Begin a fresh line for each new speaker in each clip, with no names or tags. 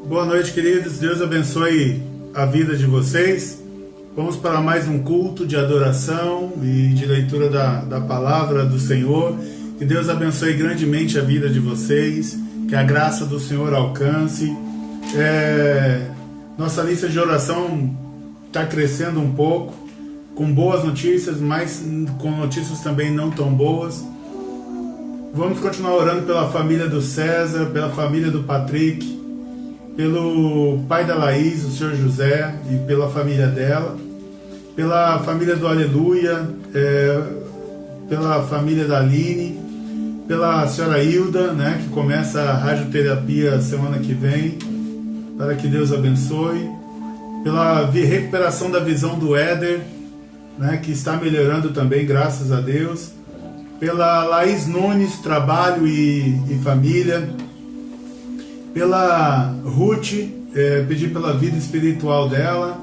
Boa noite, queridos. Deus abençoe a vida de vocês. Vamos para mais um culto de adoração e de leitura da palavra do Senhor. Que Deus abençoe grandemente a vida de vocês. Que a graça do Senhor alcance. Nossa lista de oração está crescendo um pouco, com boas notícias, mas com notícias também não tão boas. Vamos continuar orando pela família do César, pela família do Patrick, pelo pai da Laís, o senhor José, e pela família dela, pela família do Aleluia, pela família da Aline, pela senhora Hilda, né, que começa a radioterapia semana que vem, para que Deus abençoe, pela recuperação da visão do Éder, né, que está melhorando também, graças a Deus, pela Laís Nunes, trabalho e família, pela Ruth, pedir pela vida espiritual dela,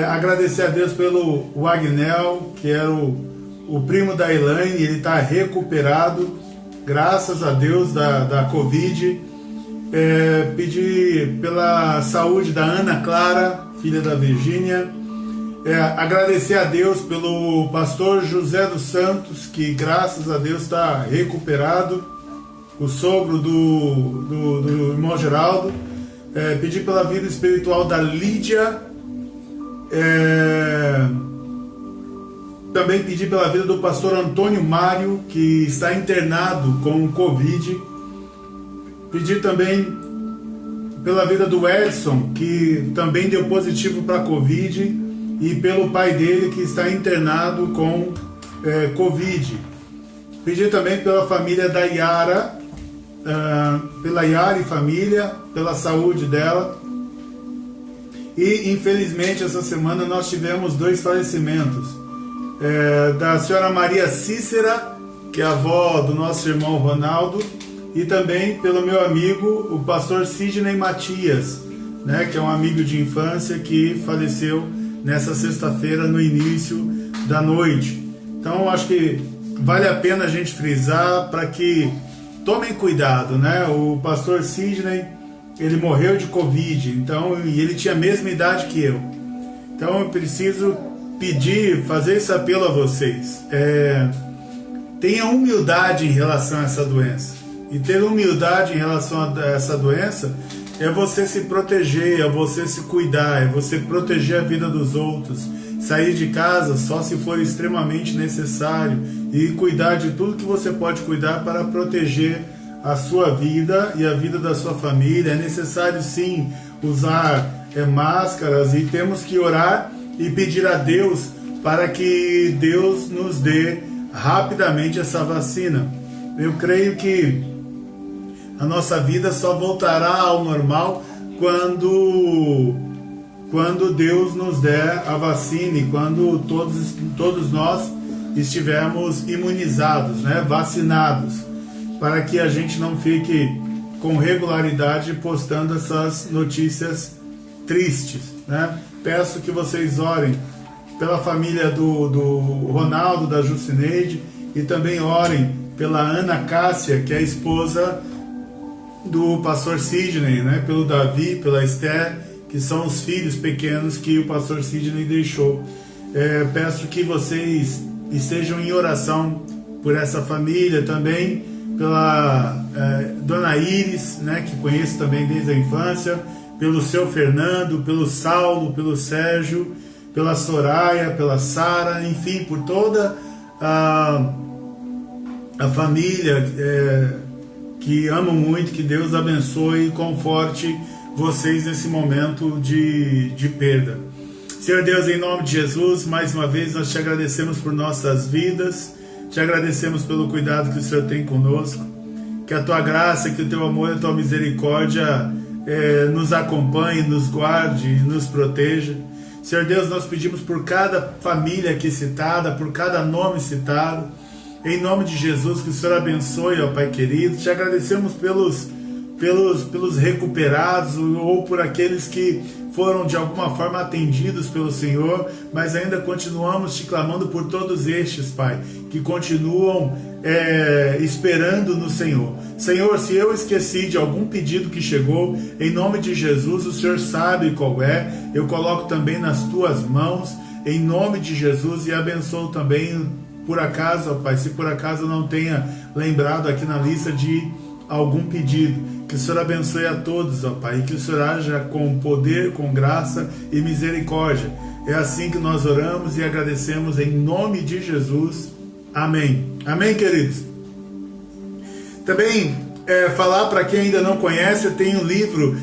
agradecer a Deus pelo Wagnel, que era o primo da Elaine, ele está recuperado, graças a Deus, da Covid, pedir pela saúde da Ana Clara, filha da Virgínia, agradecer a Deus pelo pastor José dos Santos, que graças a Deus está recuperado, o sogro do irmão Geraldo, pedir pela vida espiritual da Lídia, também pedir pela vida do pastor Antônio Mário, que está internado com Covid, pedir também pela vida do Edson, que também deu positivo para Covid, e pelo pai dele, que está internado com Covid. Pedir também pela família da Yara, pela Yara e família, pela saúde dela. E infelizmente essa semana nós tivemos 2 falecimentos, da senhora Maria Cícera, que é a avó do nosso irmão Ronaldo, e também pelo meu amigo, o pastor Sidney Matias, né, que é um amigo de infância que faleceu nessa sexta-feira no início da noite. Então acho que vale a pena a gente frisar para que tomem cuidado, né? O pastor Sidney, ele morreu de Covid, então, e ele tinha a mesma idade que eu. Então eu preciso fazer esse apelo a vocês. Tenha humildade em relação a essa doença. E ter humildade em relação a essa doença é você se proteger, é você se cuidar, é você proteger a vida dos outros, sair de casa só se for extremamente necessário e cuidar de tudo que você pode cuidar para proteger a sua vida e a vida da sua família. É necessário sim usar máscaras, e temos que orar e pedir a Deus para que Deus nos dê rapidamente essa vacina. Eu creio que a nossa vida só voltará ao normal quando Deus nos der a vacina e quando todos nós estivermos imunizados, né, vacinados, para que a gente não fique com regularidade postando essas notícias tristes, né? Peço que vocês orem pela família do Ronaldo, da Jucineide, e também orem pela Ana Cássia, que é a esposa do pastor Sidney, né? Pelo Davi, pela Esther, que são os filhos pequenos que o pastor Sidney deixou. Peço que vocês estejam em oração por essa família, também pela Dona Iris, né, que conheço também desde a infância, pelo seu Fernando, pelo Saulo, pelo Sérgio, pela Soraya, pela Sara, enfim, por toda a família que amam muito. Que Deus abençoe e conforte vocês nesse momento de perda. Senhor Deus, em nome de Jesus, mais uma vez nós te agradecemos por nossas vidas, te agradecemos pelo cuidado que o Senhor tem conosco, que a tua graça, que o teu amor e a tua misericórdia nos acompanhe, nos guarde e nos proteja. Senhor Deus, nós pedimos por cada família aqui citada, por cada nome citado, em nome de Jesus, que o Senhor abençoe, ó Pai querido. Te agradecemos pelos recuperados ou por aqueles que foram de alguma forma atendidos pelo Senhor, mas ainda continuamos te clamando por todos estes, Pai, que continuam esperando no Senhor. Senhor, se eu esqueci de algum pedido que chegou, em nome de Jesus, o Senhor sabe qual é, eu coloco também nas tuas mãos, em nome de Jesus, e abençoo também, por acaso, ó Pai, se por acaso eu não tenha lembrado aqui na lista de algum pedido, que o Senhor abençoe a todos, ó Pai, e que o Senhor haja com poder, com graça e misericórdia. É assim que nós oramos e agradecemos em nome de Jesus. Amém. Amém, queridos? Também, falar para quem ainda não conhece, tem um livro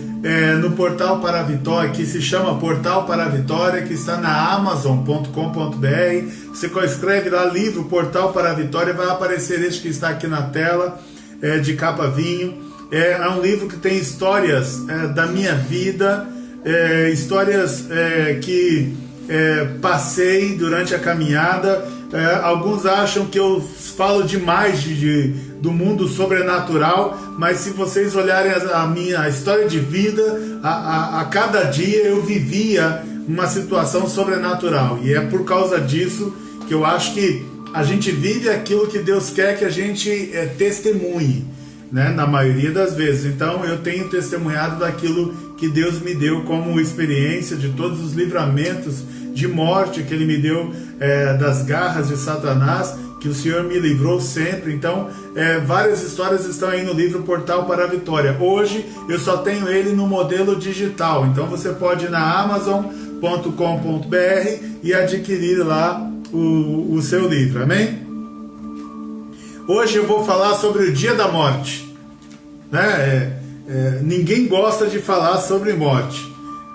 no Portal para a Vitória, que se chama Portal para a Vitória, que está na Amazon.com.br. Você escreve lá, livro Portal para a Vitória, vai aparecer este que está aqui na tela, de capa vinho. É um livro que tem histórias da minha vida, histórias que passei durante a caminhada. Alguns acham que eu falo demais do mundo sobrenatural, mas se vocês olharem a minha história de vida, a cada dia eu vivia uma situação sobrenatural, e é por causa disso que eu acho que a gente vive aquilo que Deus quer que a gente testemunhe, né? Na maioria das vezes. Então eu tenho testemunhado daquilo que Deus me deu como experiência, de todos os livramentos de morte que Ele me deu, das garras de Satanás, que o Senhor me livrou sempre. Então várias histórias estão aí no livro Portal para a Vitória. Hoje eu só tenho ele no modelo digital, então você pode ir na Amazon.com.br e adquirir lá o seu livro, amém? Hoje eu vou falar sobre o dia da morte, né? Ninguém gosta de falar sobre morte,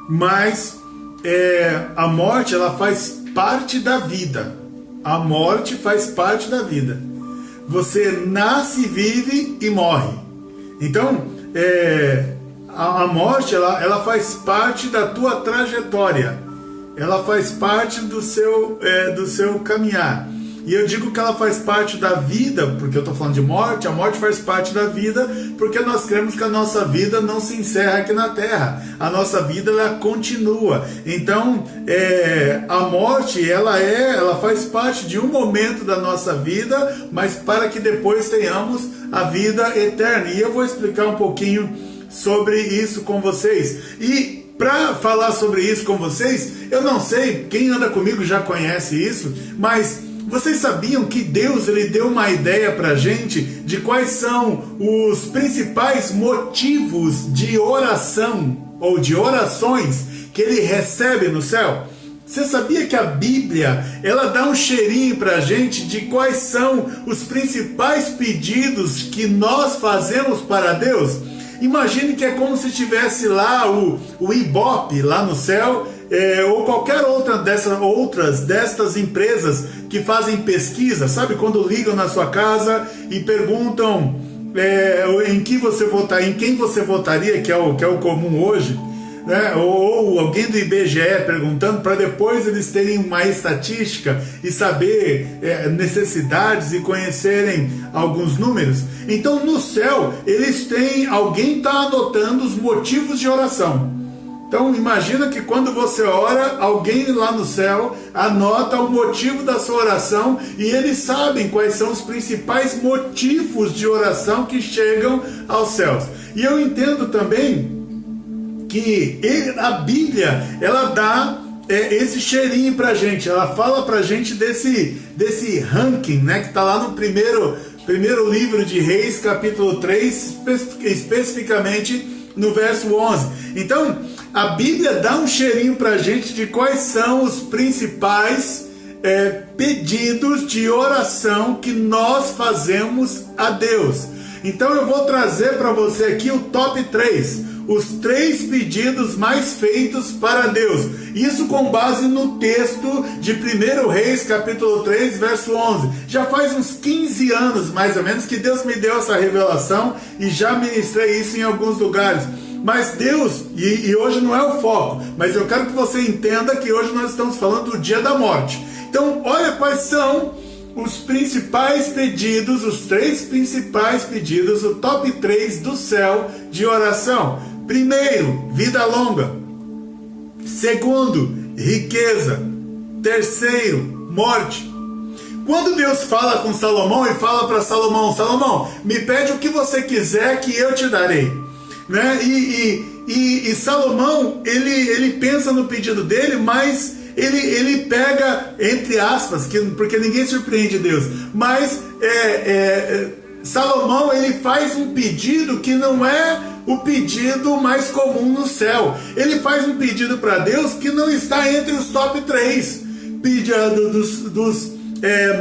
mas a morte, ela faz parte da vida. A morte faz parte da vida. Você nasce, vive e morre. Então a morte, ela faz parte da tua trajetória. Ela faz parte do seu caminhar. E eu digo que ela faz parte da vida, porque eu estou falando de morte. A morte faz parte da vida, porque nós cremos que a nossa vida não se encerra aqui na terra. A nossa vida, ela continua. Então, a morte, ela faz parte de um momento da nossa vida, mas para que depois tenhamos a vida eterna. E eu vou explicar um pouquinho sobre isso com vocês. E para falar sobre isso com vocês, eu não sei, quem anda comigo já conhece isso, mas vocês sabiam que Deus, ele deu uma ideia para a gente de quais são os principais motivos de oração ou de orações que ele recebe no céu? Você sabia que a Bíblia, ela dá um cheirinho para a gente de quais são os principais pedidos que nós fazemos para Deus? Imagine que é como se tivesse lá o Ibope lá no céu, ou qualquer outra destas empresas que fazem pesquisa, sabe? Quando ligam na sua casa e perguntam em quem você votaria, que é o comum hoje, né? Ou alguém do IBGE perguntando, para depois eles terem uma estatística e saber necessidades e conhecerem alguns números. Então no céu alguém está anotando os motivos de oração. Então imagina que quando você ora, alguém lá no céu anota o motivo da sua oração, e eles sabem quais são os principais motivos de oração que chegam aos céus. E eu entendo também que a Bíblia, ela dá esse cheirinho pra gente, ela fala pra gente desse ranking, né, que está lá no primeiro livro de Reis, capítulo 3, especificamente no verso 11. Então, a Bíblia dá um cheirinho pra gente de quais são os principais pedidos de oração que nós fazemos a Deus. Então eu vou trazer para você aqui o top 3. Os 3 pedidos mais feitos para Deus. Isso com base no texto de 1 Reis, capítulo 3, verso 11. Já faz uns 15 anos, mais ou menos, que Deus me deu essa revelação e já ministrei isso em alguns lugares. Mas Deus, e hoje não é o foco, mas eu quero que você entenda que hoje nós estamos falando do dia da morte. Então, olha quais são os principais pedidos, os 3 principais pedidos, o top 3 do céu de oração. Primeiro, vida longa. Segundo, riqueza. Terceiro, morte. Quando Deus fala com Salomão e fala para Salomão: Salomão, me pede o que você quiser que eu te darei, né? E Salomão, ele pensa no pedido dele, mas ele pega, entre aspas, porque ninguém surpreende Deus, mas Salomão, ele faz um pedido que não é o pedido mais comum no céu. Ele faz um pedido para Deus que não está entre os top 3 dos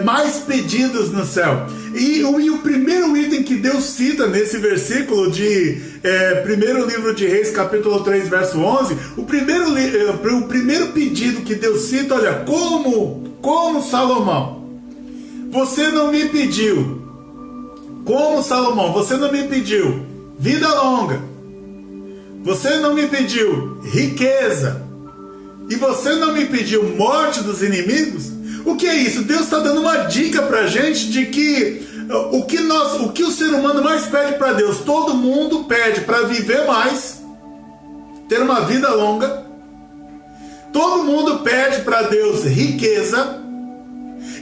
mais pedidos no céu. E o primeiro item que Deus cita nesse versículo de primeiro livro de Reis, capítulo 3, verso 11, o primeiro pedido que Deus cita: olha, como Salomão, você não me pediu, como Salomão, você não me pediu vida longa, você não me pediu riqueza, e você não me pediu morte dos inimigos. O que é isso? Deus está dando uma dica para a gente de que o que o ser humano mais pede para Deus, todo mundo pede para viver mais, ter uma vida longa. Todo mundo pede para Deus riqueza.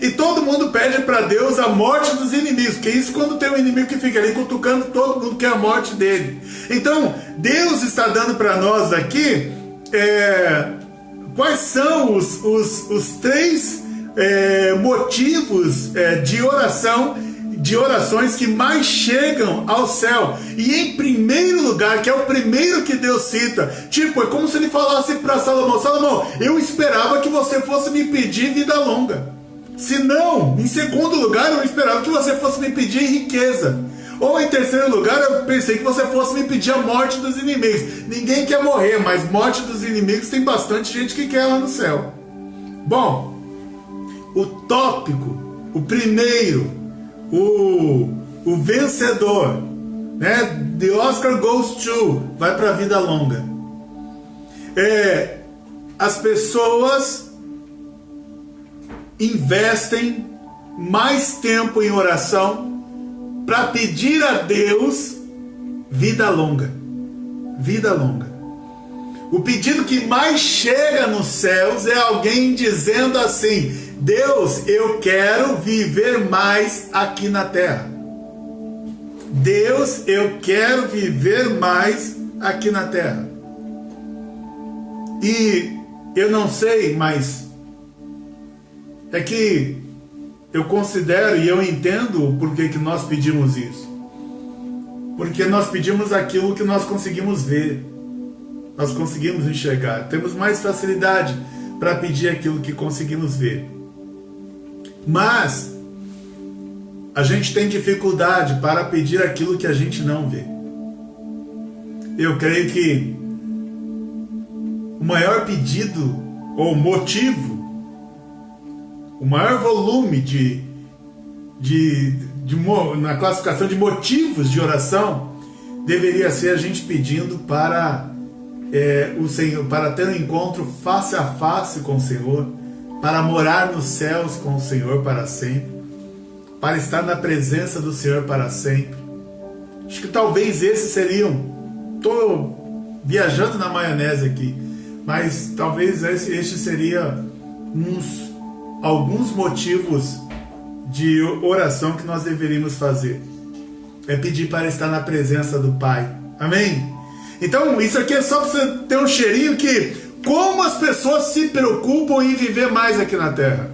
E todo mundo pede para Deus a morte dos inimigos. Que é isso quando tem um inimigo que fica ali cutucando, todo mundo quer a morte dele. Então, Deus está dando para nós aqui quais são os 3 motivos de orações que mais chegam ao céu. E em primeiro lugar, que é o primeiro que Deus cita, tipo, é como se ele falasse para Salomão: Salomão, eu esperava que você fosse me pedir vida longa. Se não, em segundo lugar, eu esperava que você fosse me pedir riqueza. Ou em terceiro lugar, eu pensei que você fosse me pedir a morte dos inimigos. Ninguém quer morrer, mas morte dos inimigos tem bastante gente que quer lá no céu. Bom, o tópico, o primeiro, o vencedor, né? The Oscar goes to, vai para a vida longa. As pessoas investem mais tempo em oração para pedir a Deus vida longa. Vida longa. O pedido que mais chega nos céus é alguém dizendo assim: Deus, eu quero viver mais aqui na terra. Deus, eu quero viver mais aqui na terra. E eu não sei, mas é que eu considero e eu entendo o porquê que nós pedimos isso. Porque nós pedimos aquilo que nós conseguimos ver, nós conseguimos enxergar. Temos mais facilidade para pedir aquilo que conseguimos ver. Mas a gente tem dificuldade para pedir aquilo que a gente não vê. Eu creio que o maior pedido ou motivo, o maior volume na classificação de motivos de oração deveria ser a gente pedindo para o Senhor, para ter um encontro face a face com o Senhor, para morar nos céus com o Senhor para sempre, para estar na presença do Senhor para sempre. Acho que talvez esses seriam, estou viajando na maionese aqui, mas talvez este seria alguns motivos de oração que nós deveríamos fazer. É pedir para estar na presença do Pai. Amém? Então, isso aqui é só para você ter um cheirinho que como as pessoas se preocupam em viver mais aqui na Terra.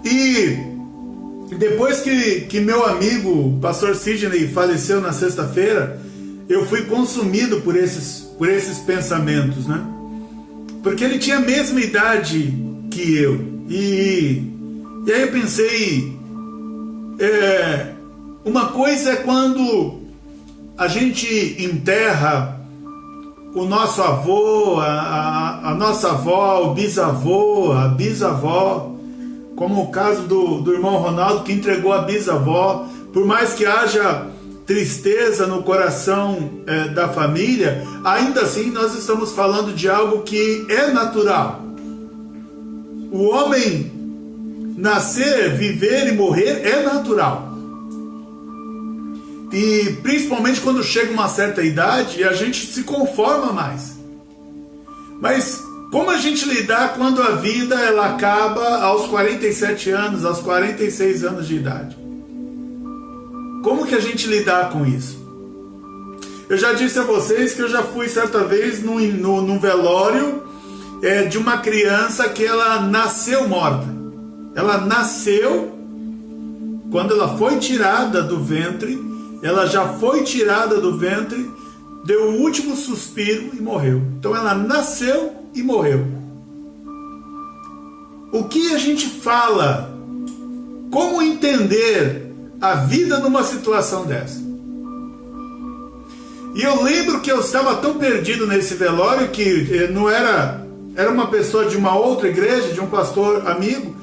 E depois que meu amigo, o pastor Sidney, faleceu na sexta-feira, eu fui consumido por esses pensamentos, né? Porque ele tinha a mesma idade que eu. E aí eu pensei, uma coisa é quando a gente enterra o nosso avô, a nossa avó, o bisavô, a bisavó, como o caso do irmão Ronaldo, que entregou a bisavó. Por mais que haja tristeza no coração da família, ainda assim nós estamos falando de algo que é natural. O homem nascer, viver e morrer é natural. E principalmente quando chega uma certa idade, a gente se conforma mais. Mas como a gente lidar quando a vida ela acaba aos 47 anos, aos 46 anos de idade? Como que a gente lidar com isso? Eu já disse a vocês que eu já fui certa vez num velório de uma criança que ela nasceu morta. Ela nasceu, quando ela foi tirada do ventre, ela já foi tirada do ventre, deu o último suspiro e morreu. Então ela nasceu e morreu. O que a gente fala? Como entender a vida numa situação dessa? E eu lembro que eu estava tão perdido nesse velório que não era uma pessoa de uma outra igreja, de um pastor amigo,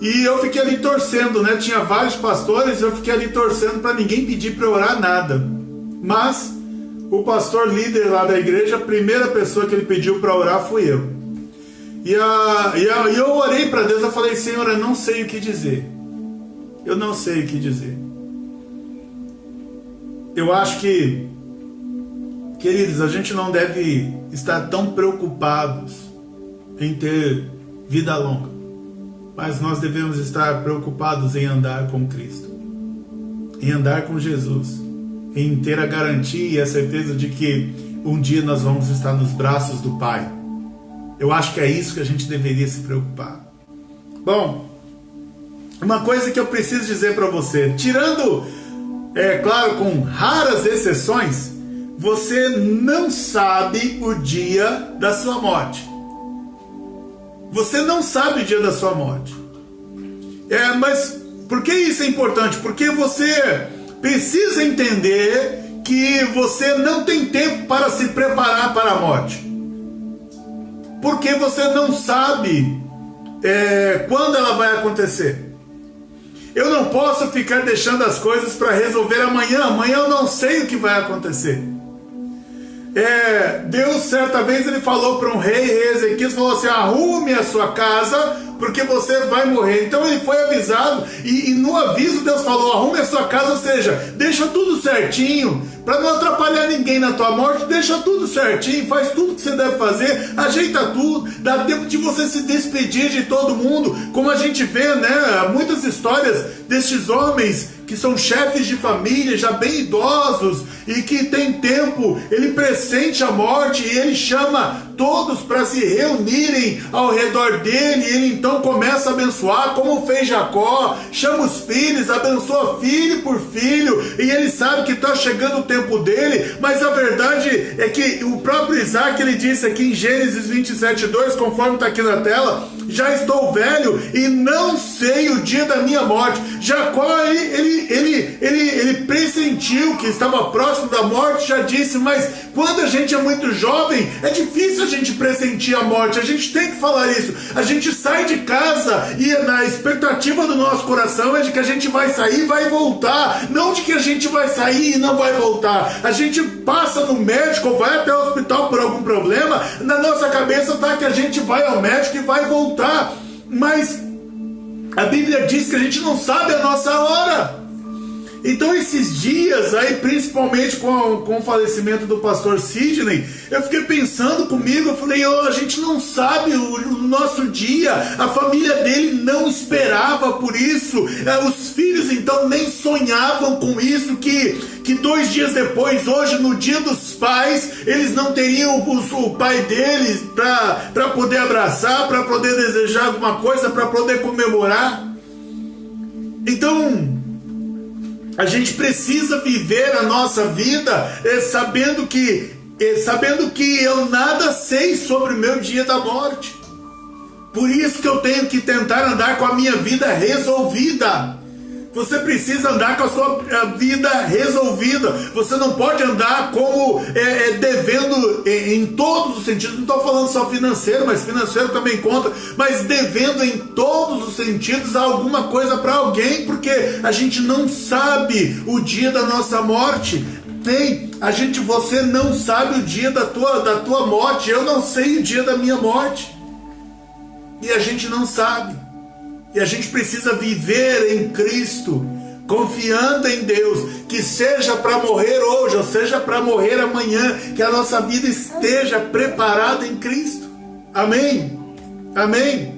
e eu fiquei ali torcendo, né? Tinha vários pastores, eu fiquei ali torcendo para ninguém pedir para orar nada. Mas o pastor líder lá da igreja, a primeira pessoa que ele pediu para orar fui eu. E eu orei para Deus, eu falei: Senhor, eu não sei o que dizer. Eu não sei o que dizer. Eu acho que, queridos, a gente não deve estar tão preocupados em ter vida longa, mas nós devemos estar preocupados em andar com Cristo, em andar com Jesus, em ter a garantia e a certeza de que um dia nós vamos estar nos braços do Pai. Eu acho que é isso que a gente deveria se preocupar. Bom, uma coisa que eu preciso dizer para você, tirando, claro, com raras exceções, você não sabe o dia da sua morte. Você não sabe o dia da sua morte. Mas por que isso é importante? Porque você precisa entender que você não tem tempo para se preparar para a morte. Porque você não sabe quando ela vai acontecer. Eu não posso ficar deixando as coisas para resolver amanhã. Amanhã eu não sei o que vai acontecer. Deus, certa vez, ele falou para um rei Ezequias, falou assim: arrume a sua casa, porque você vai morrer. Então ele foi avisado, e no aviso Deus falou: arrume a sua casa, ou seja, deixa tudo certinho, para não atrapalhar ninguém na tua morte, deixa tudo certinho, faz tudo que você deve fazer, ajeita tudo, dá tempo de você se despedir de todo mundo, como a gente vê, né, muitas histórias destes homens que são chefes de família, já bem idosos, e que tem tempo, ele pressente a morte, e ele chama todos para se reunirem ao redor dele, e ele então começa a abençoar, como fez Jacó, chama os filhos, abençoa filho por filho, e ele sabe que está chegando o tempo dele, mas a verdade é que o próprio Isaac, ele disse aqui em Gênesis 27:2, conforme está aqui na tela: já estou velho e não sei o dia da minha morte. Jacó, ele pressentiu que estava próximo da morte, já disse, mas quando a gente é muito jovem, é difícil a gente pressentir a morte, a gente tem que falar isso. A gente sai de casa e na expectativa do nosso coração é de que a gente vai sair e vai voltar, não de que a gente vai sair e não vai voltar. A gente passa no médico ou vai até o hospital por algum problema, na nossa cabeça está que a gente vai ao médico e vai voltar, mas a Bíblia diz que a gente não sabe a nossa hora. Então esses dias aí, principalmente com o falecimento do pastor Sidney, eu fiquei pensando comigo, eu falei: a gente não sabe o nosso dia, a família dele não esperava por isso, os filhos então nem sonhavam com isso, que 2 dias depois, hoje no dia dos pais, eles não teriam o pai deles para poder abraçar, para poder desejar alguma coisa, para poder comemorar. Então a gente precisa viver a nossa vida sabendo que eu nada sei sobre o meu dia da morte. Por isso que eu tenho que tentar andar com a minha vida resolvida. Você precisa andar com a sua vida resolvida. Você não pode andar como devendo em todos os sentidos. Não estou falando só financeiro, mas financeiro também conta. Mas devendo em todos os sentidos alguma coisa para alguém, porque a gente não sabe o dia da nossa morte. Você não sabe o dia da tua morte. Eu não sei o dia da minha morte. E a gente não sabe. E a gente precisa viver em Cristo, confiando em Deus, que seja para morrer hoje, ou seja para morrer amanhã, que a nossa vida esteja preparada em Cristo. Amém? Amém?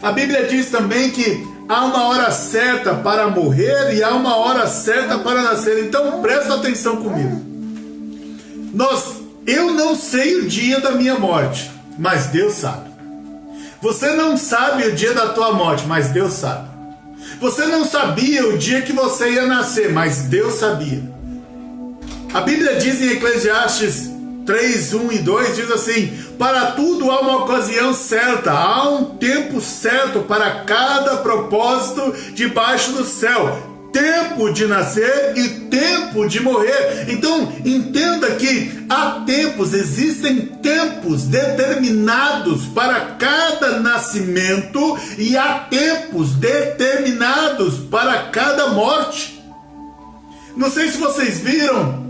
A Bíblia diz também que há uma hora certa para morrer e há uma hora certa para nascer. Então presta atenção comigo. Eu não sei o dia da minha morte, mas Deus sabe. Você não sabe o dia da tua morte, mas Deus sabe. Você não sabia o dia que você ia nascer, mas Deus sabia. A Bíblia diz em Eclesiastes 3, 1 e 2, diz assim: para tudo há uma ocasião certa, há um tempo certo para cada propósito debaixo do céu. Tempo de nascer e tempo de morrer. Então entenda que há tempos, existem tempos determinados para cada nascimento e há tempos determinados para cada morte. Não sei se vocês viram,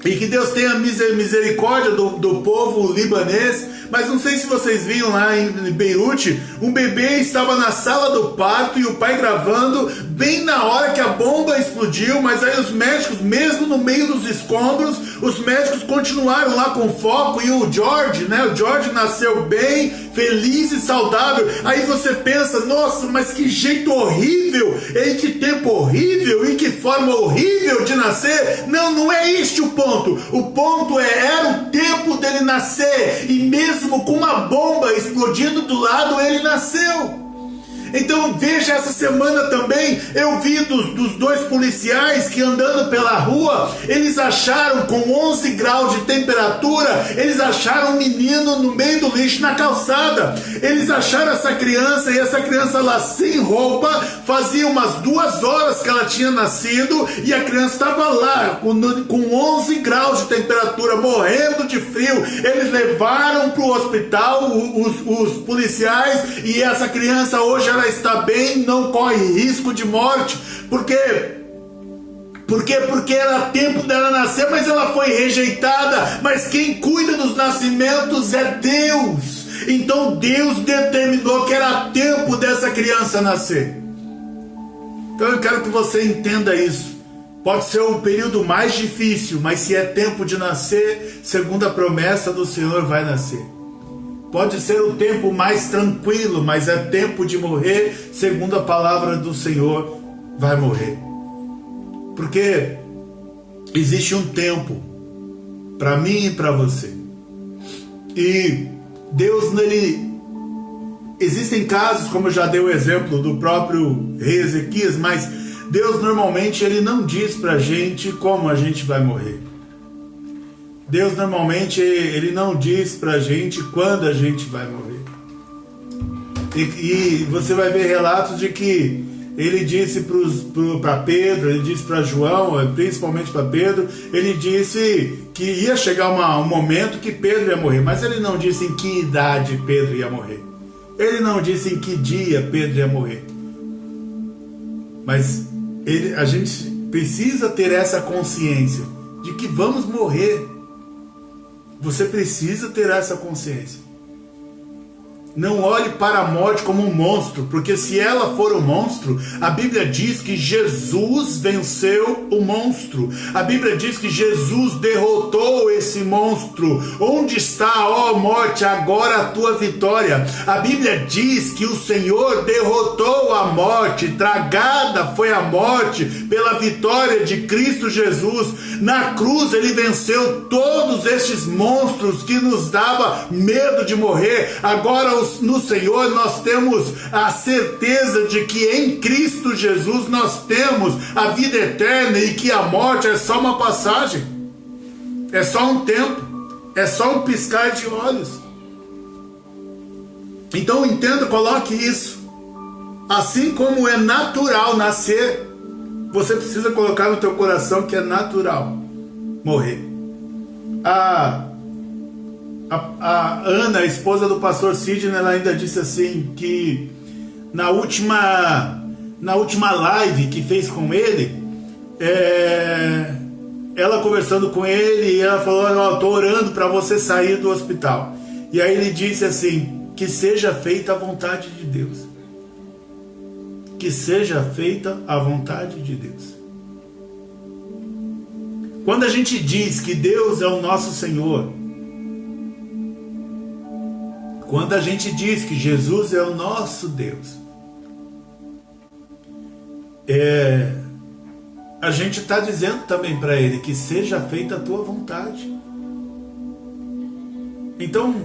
e que Deus tenha misericórdia do povo libanês, mas não sei se vocês viram lá em Beirute, um bebê estava na sala do parto e o pai gravando bem na hora que a bomba explodiu, mas aí os médicos, mesmo no meio dos escombros, os médicos continuaram lá com foco, e o George nasceu bem, feliz e saudável. Aí você pensa, nossa, mas que jeito horrível, em que tempo horrível, em que forma horrível de nascer. Não é este o ponto. O ponto era o tempo dele nascer, e mesmo com uma bomba explodindo do lado, ele nasceu. Então veja, essa semana também eu vi dos dois policiais que, andando pela rua, eles acharam, com 11 graus de temperatura, eles acharam um menino no meio do lixo na calçada. Eles acharam essa criança, e essa criança lá sem roupa, fazia umas 2 horas que ela tinha nascido, e a criança estava lá com 11 graus de temperatura, morrendo de frio. Eles levaram para o hospital os policiais, e essa criança hoje ela está bem, não corre risco de morte. Por quê? Porque era tempo dela nascer, mas ela foi rejeitada. Mas quem cuida dos nascimentos é Deus. Então Deus determinou que era tempo dessa criança nascer. Então eu quero que você entenda isso. Pode ser o período mais difícil, mas se é tempo de nascer, segundo a promessa do Senhor, vai nascer. Pode ser o tempo mais tranquilo, mas é tempo de morrer, segundo a palavra do Senhor, vai morrer. Porque existe um tempo para mim e para você. E Deus, existem casos, como eu já dei o exemplo do próprio rei Ezequias, mas Deus normalmente ele não diz para a gente como a gente vai morrer. Deus normalmente ele não diz pra gente quando a gente vai morrer. E você vai ver relatos de que ele disse para Pedro, ele disse para João, principalmente para Pedro, ele disse que ia chegar um momento que Pedro ia morrer, mas ele não disse em que idade Pedro ia morrer. Ele não disse em que dia Pedro ia morrer. Mas a gente precisa ter essa consciência de que vamos morrer. Você precisa ter essa consciência. Não olhe para a morte como um monstro, porque se ela for um monstro, a Bíblia diz que Jesus venceu o monstro. A Bíblia diz que Jesus derrotou esse monstro. Onde está, ó morte, agora a tua vitória? A Bíblia diz que o Senhor derrotou a morte, tragada foi a morte pela vitória de Cristo Jesus. Na cruz ele venceu todos estes monstros que nos dava medo de morrer. Agora no Senhor nós temos a certeza de que em Cristo Jesus nós temos a vida eterna, e que a morte é só uma passagem, é só um tempo, é só um piscar de olhos. Então entenda, coloque isso. Assim como é natural nascer, você precisa colocar no teu coração que é natural morrer. A Ana, a esposa do pastor Sidney, ela ainda disse assim, que na última live que fez com ele, ela conversando com ele, e ela falou: estou orando para você sair do hospital. E aí ele disse assim: que seja feita a vontade de Deus. que seja feita a vontade de Deus. Quando a gente diz que Deus é o nosso Senhor, quando a gente diz que Jesus é o nosso Deus, a gente está dizendo também para Ele que seja feita a tua vontade. Então,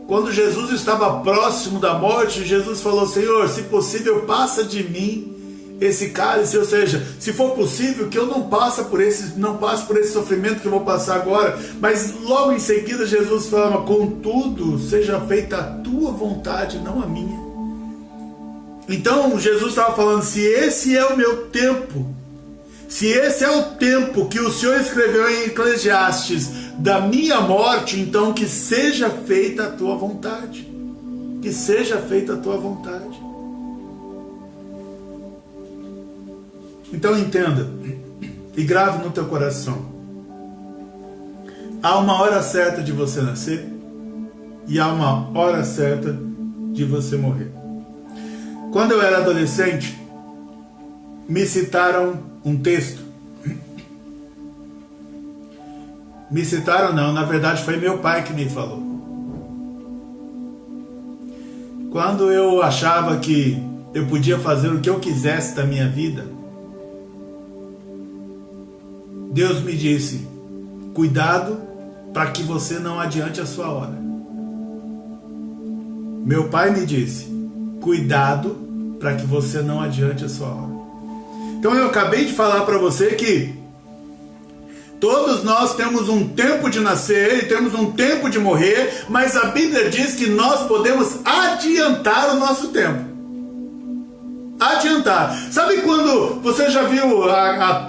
quando Jesus estava próximo da morte, Jesus falou: Senhor, se possível, passa de mim esse cálice, ou seja, se for possível que eu não passe por esse sofrimento que eu vou passar agora. Mas logo em seguida Jesus fala: contudo, seja feita a tua vontade, não a minha. Então Jesus estava falando: se esse é o meu tempo, se esse é o tempo que o Senhor escreveu em Eclesiastes da minha morte, então que seja feita a tua vontade, que seja feita a tua vontade. Então entenda e grave no teu coração: há uma hora certa de você nascer e há uma hora certa de você morrer. Quando eu era adolescente, me citaram um texto. Me citaram não, na verdade foi meu pai que me falou. Quando eu achava que eu podia fazer o que eu quisesse da minha vida, Deus me disse: cuidado para que você não adiante a sua hora. Meu pai me disse: cuidado para que você não adiante a sua hora. Então eu acabei de falar para você que todos nós temos um tempo de nascer e temos um tempo de morrer, mas a Bíblia diz que nós podemos adiantar o nosso tempo. Adiantar. Sabe quando você já viu,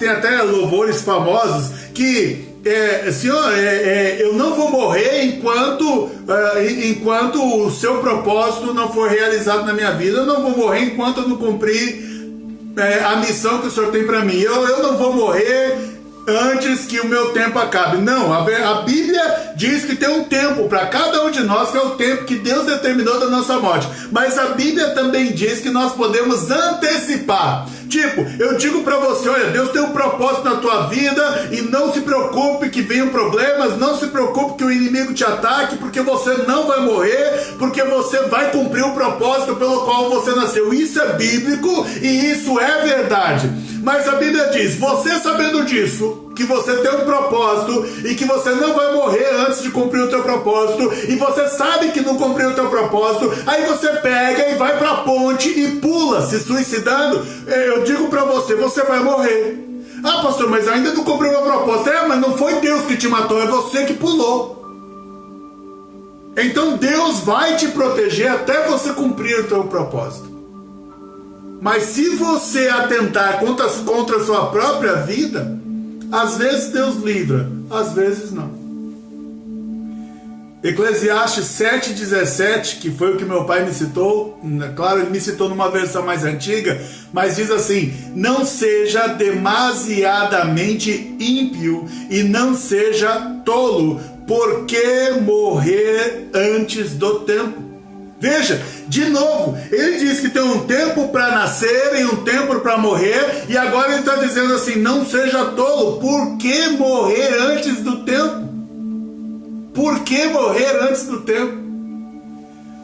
tem até louvores famosos que Senhor, eu não vou morrer enquanto o seu propósito não for realizado na minha vida. Eu não vou morrer enquanto eu não cumprir a missão que o Senhor tem para mim. Eu não vou morrer antes que o meu tempo acabe. Não, a Bíblia diz que tem um tempo para cada um de nós, que é o tempo que Deus determinou da nossa morte. Mas a Bíblia também diz que nós podemos antecipar. Tipo, eu digo para você: olha, Deus tem um propósito na tua vida e não se preocupe que venham problemas, não se preocupe que o inimigo te ataque, porque você não vai morrer, porque você vai cumprir o propósito pelo qual você nasceu. Isso é bíblico e isso é verdade. Mas a Bíblia diz: você sabendo disso, que você tem um propósito e que você não vai morrer antes de cumprir o teu propósito, e você sabe que não cumpriu o teu propósito, aí você pega e vai para a ponte e pula, se suicidando. Eu digo para você: você vai morrer. Ah, pastor, mas ainda não cumpriu o meu propósito. Mas não foi Deus que te matou, é você que pulou. Então Deus vai te proteger até você cumprir o teu propósito. Mas se você atentar contra a sua própria vida, às vezes Deus livra, às vezes não. Eclesiastes 7,17, que foi o que meu pai me citou, claro, ele me citou numa versão mais antiga, mas diz assim: não seja demasiadamente ímpio e não seja tolo, porque morrer antes do tempo. Veja, de novo, ele diz que tem um tempo para nascer e um tempo para morrer, e agora ele está dizendo assim: não seja tolo, por que morrer antes do tempo? Por que morrer antes do tempo?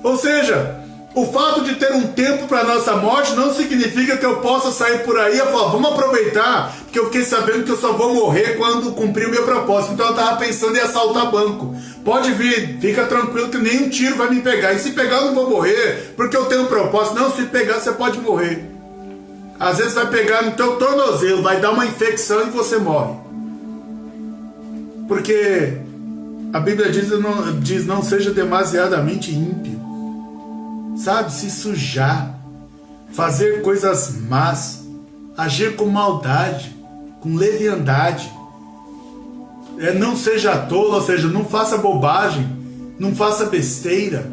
Ou seja, o fato de ter um tempo para a nossa morte não significa que eu possa sair por aí e falar: vamos aproveitar, porque eu fiquei sabendo que eu só vou morrer quando cumprir o meu propósito. Então eu estava pensando em assaltar banco. Pode vir, fica tranquilo que nenhum tiro vai me pegar. E se pegar eu não vou morrer, porque eu tenho um propósito. Não, se pegar você pode morrer. Às vezes vai pegar no teu tornozelo, vai dar uma infecção e você morre. Porque a Bíblia diz não seja demasiadamente ímpio. Sabe, se sujar, fazer coisas más, agir com maldade, com leviandade. Não seja tolo, ou seja, não faça bobagem, não faça besteira.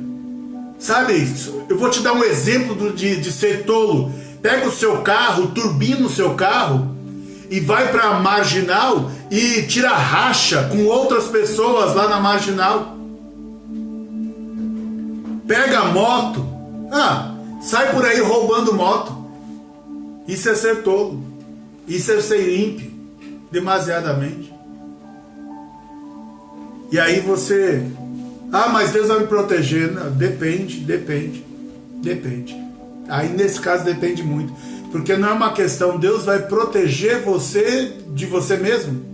Sabe, eu vou te dar um exemplo de ser tolo. Pega o seu carro, turbina o seu carro e vai para a marginal e tira racha com outras pessoas lá na marginal. Pega a moto. sai por aí roubando moto. Isso é ser tolo. Isso é ser ímpio, demasiadamente. E aí você... mas Deus vai me proteger. Não, depende. Aí nesse caso depende muito. Porque não é uma questão, Deus vai proteger você de você mesmo.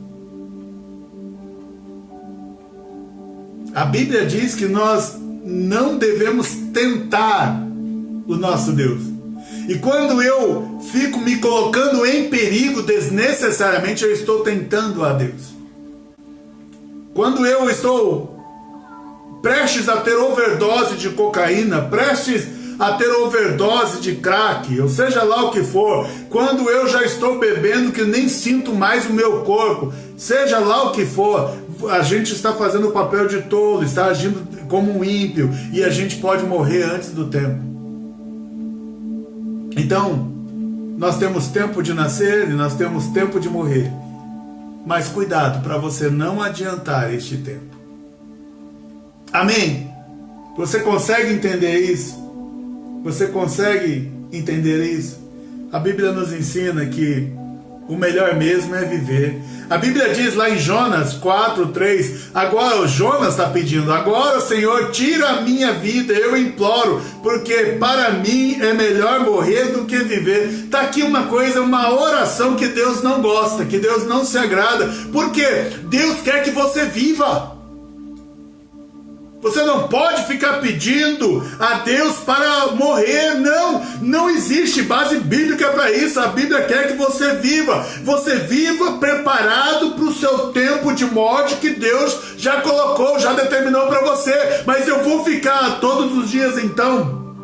A Bíblia diz que nós não devemos tentar o nosso Deus. E quando eu fico me colocando em perigo desnecessariamente, eu estou tentando a Deus. Quando eu estou prestes a ter overdose de cocaína, prestes a ter overdose de crack, ou seja lá o que for, quando eu já estou bebendo que nem sinto mais o meu corpo, seja lá o que for, a gente está fazendo o papel de tolo, está agindo como um ímpio, e a gente pode morrer antes do tempo. Então, nós temos tempo de nascer e nós temos tempo de morrer. Mas cuidado para você não adiantar este tempo. Amém? Você consegue entender isso? Você consegue entender isso? A Bíblia nos ensina que o melhor mesmo é viver. A Bíblia diz lá em Jonas 4:3, agora o Jonas está pedindo, agora Senhor, tira a minha vida, eu imploro, porque para mim é melhor morrer do que viver. Está aqui uma coisa, uma oração que Deus não gosta, que Deus não se agrada, porque Deus quer que você viva. Você não pode ficar pedindo a Deus para morrer, não existe base bíblica para isso. A Bíblia quer que você viva preparado para o seu tempo de morte que Deus já colocou, já determinou para você. Mas eu vou ficar todos os dias então,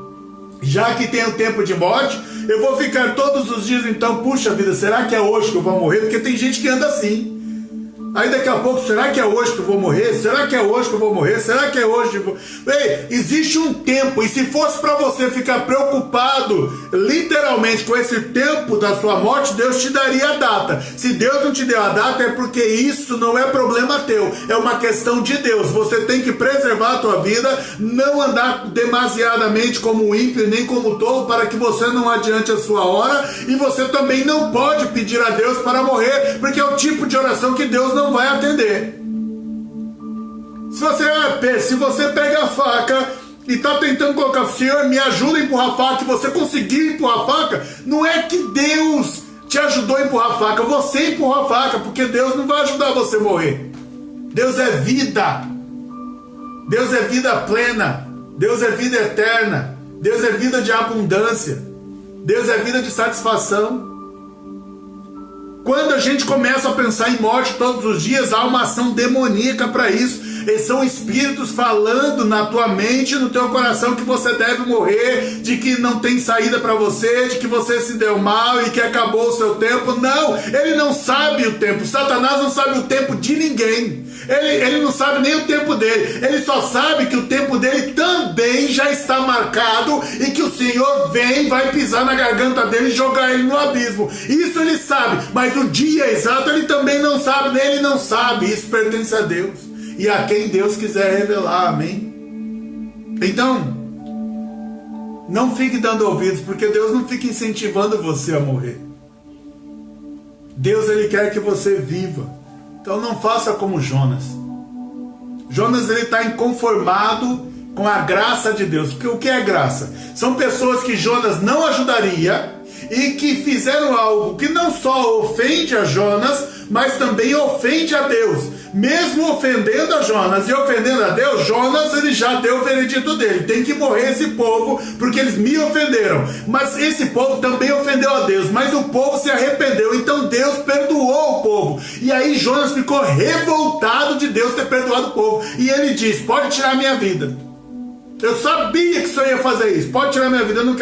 já que tem o tempo de morte, eu vou ficar todos os dias então, puxa vida, será que é hoje que eu vou morrer? Porque tem gente que anda assim. Aí daqui a pouco, será que é hoje que eu vou morrer? Será que é hoje que eu vou morrer? Será que é hoje que eu vou... Ei, existe um tempo, e se fosse para você ficar preocupado literalmente com esse tempo da sua morte, Deus te daria a data. Se Deus não te deu a data, é porque isso não é problema teu, é uma questão de Deus. Você tem que preservar a tua vida, não andar demasiadamente como ímpio, nem como tolo, para que você não adiante a sua hora, e você também não pode pedir a Deus para morrer, porque é o tipo de oração que Deus não vai atender. Se você pega a faca e está tentando colocar, Senhor, me ajuda a empurrar a faca, e você conseguir empurrar a faca, não é que Deus te ajudou a empurrar a faca, você empurrou a faca, porque Deus não vai ajudar você a morrer. Deus é vida. Deus é vida plena. Deus é vida eterna. Deus é vida de abundância. Deus é vida de satisfação. Quando a gente começa a pensar em morte todos os dias, há uma ação demoníaca para isso. Eles são espíritos falando na tua mente, no teu coração, que você deve morrer, de que não tem saída para você, de que você se deu mal e que acabou o seu tempo. Não, ele não sabe o tempo. Satanás não sabe o tempo de ninguém. Ele não sabe nem o tempo dele. Ele só sabe que o tempo dele também já está marcado e que o Senhor vai pisar na garganta dele e jogar ele no abismo. Isso ele sabe, mas o dia exato ele também não sabe. Ele não sabe. Isso pertence a Deus e a quem Deus quiser revelar. Amém? Então, não fique dando ouvidos, porque Deus não fica incentivando você a morrer. Deus, ele quer que você viva. Então não faça como Jonas. Jonas, ele está inconformado com a graça de Deus. Porque o que é graça? São pessoas que Jonas não ajudaria e que fizeram algo que não só ofende a Jonas, mas também ofende a Deus. Mesmo ofendendo a Jonas e ofendendo a Deus, Jonas, ele já deu o veredito dele. Tem que morrer esse povo, porque eles me ofenderam. Mas esse povo também ofendeu a Deus. Mas o povo se arrependeu, então Deus perdoou o povo. E aí Jonas ficou revoltado de Deus ter perdoado o povo. E ele diz, pode tirar minha vida. Eu sabia que o Senhor ia fazer isso. Pode tirar minha vida, eu não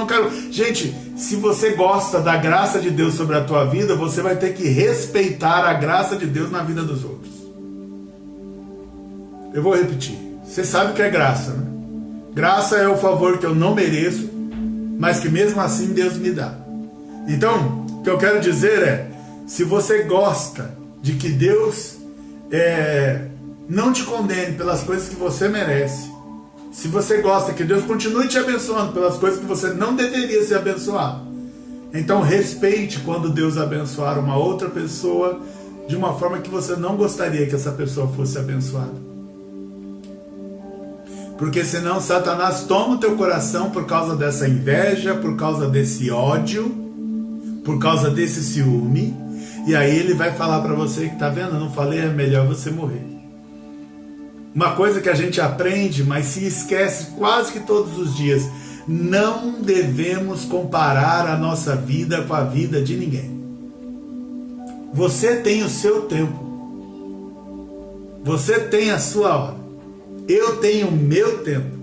quero. Gente, se você gosta da graça de Deus sobre a tua vida, você vai ter que respeitar a graça de Deus na vida dos outros. Eu vou repetir. Você sabe o que é graça, né? Graça é o favor que eu não mereço, mas que mesmo assim Deus me dá. Então, o que eu quero dizer é, se você gosta de que Deus não te condene pelas coisas que você merece, Se você gosta que Deus continue te abençoando pelas coisas que você não deveria ser abençoado, então respeite quando Deus abençoar uma outra pessoa de uma forma que você não gostaria que essa pessoa fosse abençoada. Porque senão Satanás toma o teu coração por causa dessa inveja, por causa desse ódio, por causa desse ciúme, e aí ele vai falar para você que tá vendo, eu não falei, é melhor você morrer. Uma coisa que a gente aprende, mas se esquece quase que todos os dias, não devemos comparar a nossa vida com a vida de ninguém. Você tem o seu tempo, você tem a sua hora, eu tenho o meu tempo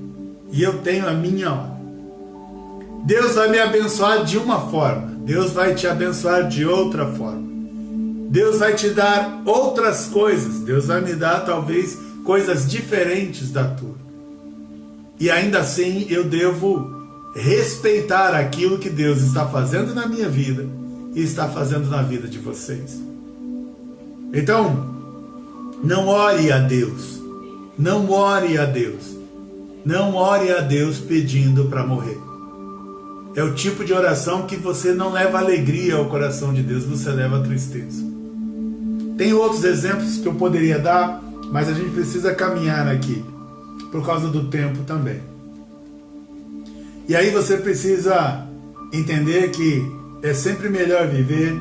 e eu tenho a minha hora. Deus vai me abençoar de uma forma, Deus vai te abençoar de outra forma, Deus vai te dar outras coisas, Deus vai me dar talvez coisas diferentes da tua. E ainda assim eu devo respeitar aquilo que Deus está fazendo na minha vida e está fazendo na vida de vocês. Então, não ore a Deus, não ore a Deus, não ore a Deus pedindo para morrer. É o tipo de oração que você não leva alegria ao coração de Deus, você leva tristeza. Tem outros exemplos que eu poderia dar, mas a gente precisa caminhar aqui, por causa do tempo também. E aí você precisa entender que é sempre melhor viver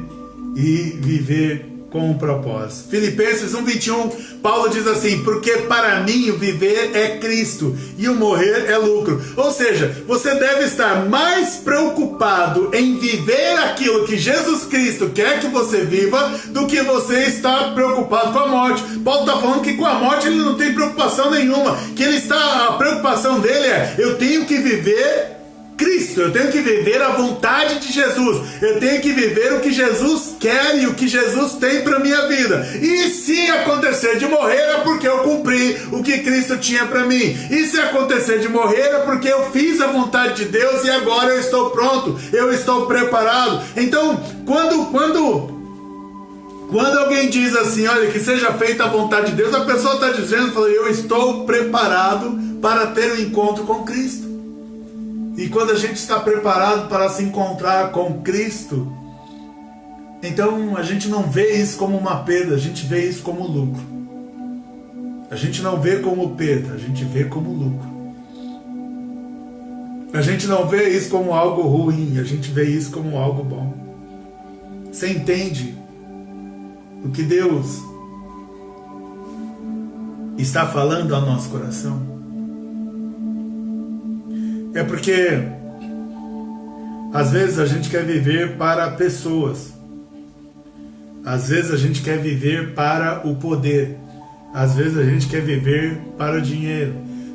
e viver com um propósito. Filipenses 1:21, Paulo diz assim: porque para mim o viver é Cristo e o morrer é lucro. Ou seja, você deve estar mais preocupado em viver aquilo que Jesus Cristo quer que você viva do que você está preocupado com a morte. Paulo está falando que com a morte ele não tem preocupação nenhuma, que a preocupação dele é: eu tenho que viver Cristo, eu tenho que viver a vontade de Jesus, eu tenho que viver o que Jesus quer e o que Jesus tem para minha vida. E se acontecer de morrer é porque eu cumpri o que Cristo tinha para mim. E se acontecer de morrer é porque eu fiz a vontade de Deus e agora eu estou pronto, eu estou preparado. Então, quando alguém diz assim, olha, que seja feita a vontade de Deus, a pessoa está dizendo, eu estou preparado para ter um encontro com Cristo. E quando a gente está preparado para se encontrar com Cristo, então a gente não vê isso como uma perda, a gente vê isso como lucro. A gente não vê como perda, a gente vê como lucro. A gente não vê isso como algo ruim, a gente vê isso como algo bom. Você entende o que Deus está falando ao nosso coração? É porque às vezes a gente quer viver para pessoas, às vezes a gente quer viver para o poder, às vezes a gente quer viver para o dinheiro,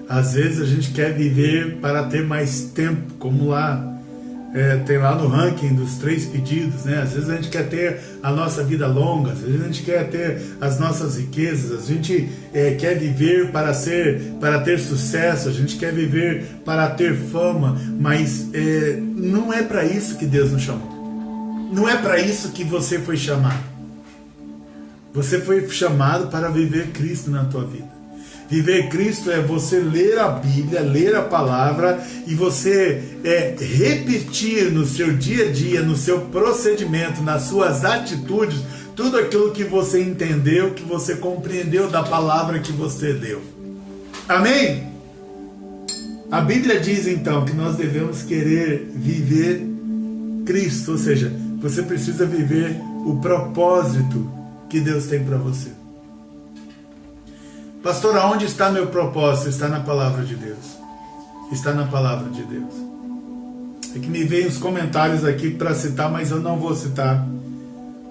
às vezes a gente quer viver para ter mais tempo, como lá tem lá no ranking dos 3 pedidos, né? Às vezes a gente quer ter a nossa vida longa, às vezes a gente quer ter as nossas riquezas, a gente quer viver para ter sucesso, a gente quer viver para ter fama, mas não é para isso que Deus nos chamou. Não é para isso que você foi chamado. Você foi chamado para viver Cristo na tua vida. Viver Cristo é você ler a Bíblia, ler a palavra e você repetir no seu dia a dia, no seu procedimento, nas suas atitudes, tudo aquilo que você entendeu, que você compreendeu da palavra que você leu. Amém? A Bíblia diz então que nós devemos querer viver Cristo, ou seja, você precisa viver o propósito que Deus tem para você. Pastor, aonde está meu propósito? Está na palavra de Deus. Está na palavra de Deus. É que me veio os comentários aqui para citar, mas eu não vou citar,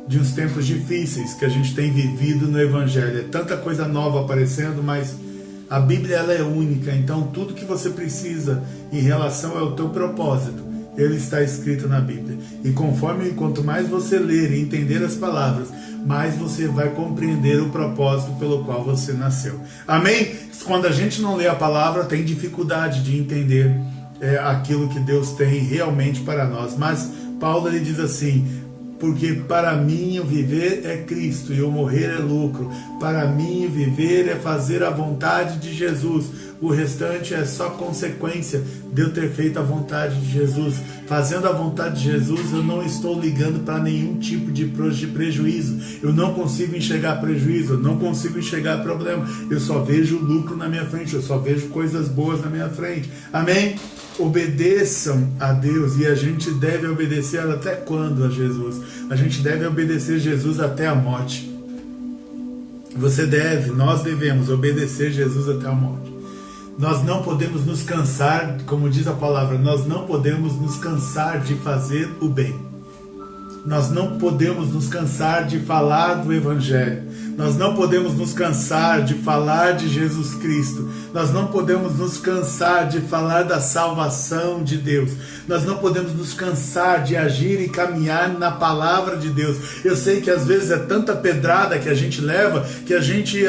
de uns tempos difíceis que a gente tem vivido no Evangelho. É tanta coisa nova aparecendo, mas a Bíblia ela é única. Então tudo que você precisa em relação ao teu propósito, ele está escrito na Bíblia. E quanto mais você ler e entender as palavras, mais você vai compreender o propósito pelo qual você nasceu. Amém? Quando a gente não lê a palavra, tem dificuldade de entender aquilo que Deus tem realmente para nós. Mas Paulo ele diz assim: porque para mim o viver é Cristo e o morrer é lucro. Para mim o viver é fazer a vontade de Jesus. O restante é só consequência de eu ter feito a vontade de Jesus. Fazendo a vontade de Jesus, eu não estou ligando para nenhum tipo de prejuízo. Eu não consigo enxergar prejuízo, eu não consigo enxergar problema. Eu só vejo lucro na minha frente, eu só vejo coisas boas na minha frente. Amém? Obedeçam a Deus, e a gente deve obedecer até quando a Jesus? A gente deve obedecer Jesus até a morte. Nós devemos obedecer Jesus até a morte. Nós não podemos nos cansar, como diz a palavra, nós não podemos nos cansar de fazer o bem. Nós não podemos nos cansar de falar do Evangelho. Nós não podemos nos cansar de falar de Jesus Cristo. Nós não podemos nos cansar de falar da salvação de Deus. Nós não podemos nos cansar de agir e caminhar na palavra de Deus. Eu sei que às vezes é tanta pedrada que a gente leva, que a gente